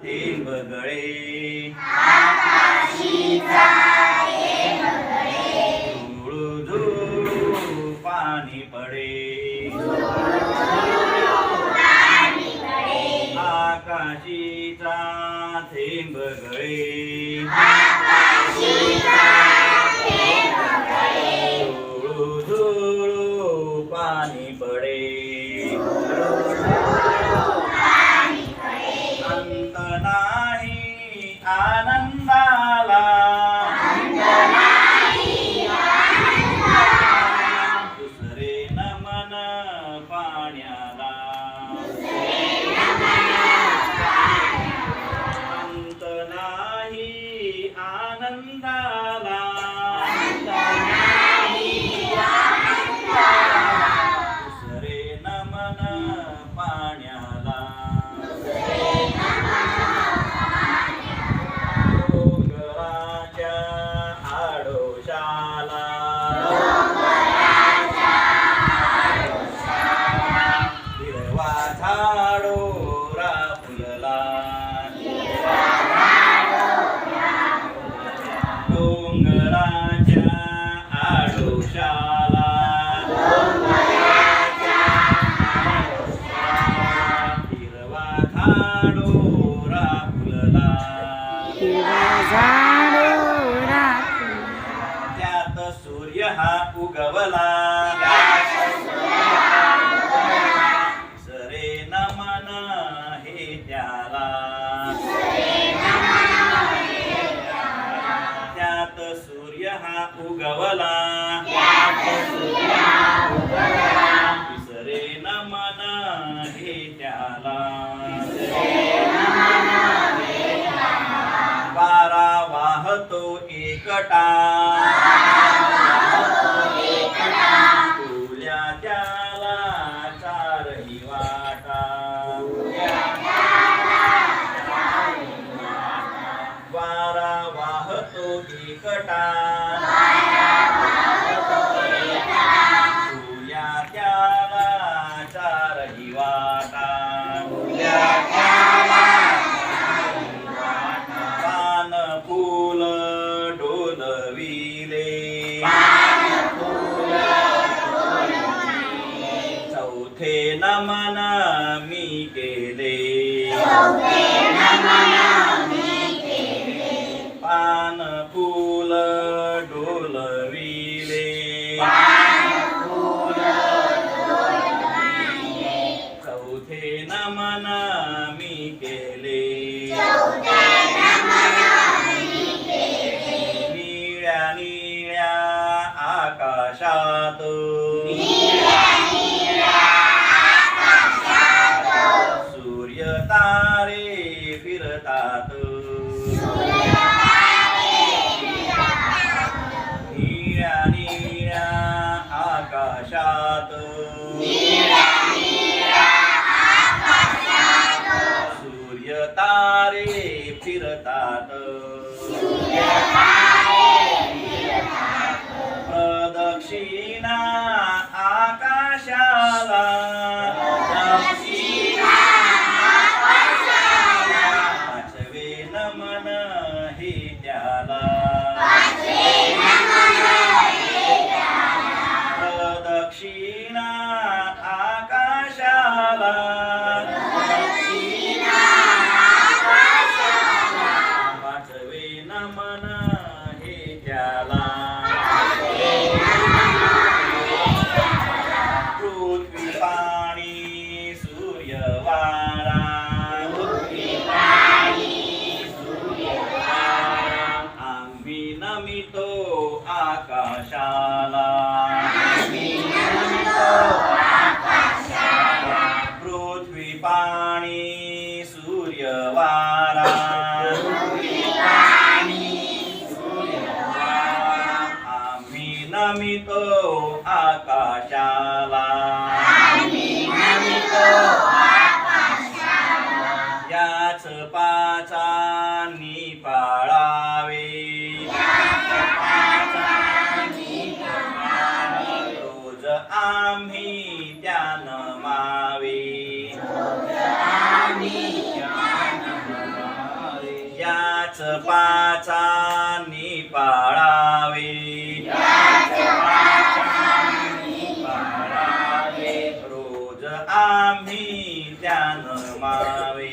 थेंब गळे झुळू झुळू पाणी पडे आकाशीचा थेंब गळे झुळू झुळू पाणी पडे अंत नाही आनंदाला दुसरे नमन पाण्याला अंत नाही आनंदाला दुसरे नमन पाण्याला डोंगराच्या आडोशाला हिरवा झाडोरा फुलला डोंगराच्या आडोशाला हिरवा झाडोरा फुलला त्यात सूर्य हा उगवला सरे नमन हे त्याला त्यात सूर्य हा उगवला सरे नमन हे त्याला वारा वाहतो एकटा फुल्या त्याला चारही वाटा वारा वाहतो एकटा फुल्या त्याला चारही वाटा पान फूल डोलविले चौथे नमन मी केले पान फूल डोलविले चौथे नमन मी केले निळ्या निळ्या आकाशात सूर्य तारे फिरतात निळ्या निळ्या आकाशात सूर्य तारे फिरतात प्रदक्षिणा आकाशाला पाचवे नमन हे त्याला प्रदक्षिणा आकाशाला पाचवे नमन हे त्याला पृथ्वी पाणी सूर्य वारा आम्ही नमितो आकाशाला पृथ्वी पाणी सूर्य वारा आम्ही नमितो आकाशाला याच पाचांनी पाळावे रोज आम्ही ध्यान मावे याच पाचानी पाळावे रोज आम्ही ध्यान मावे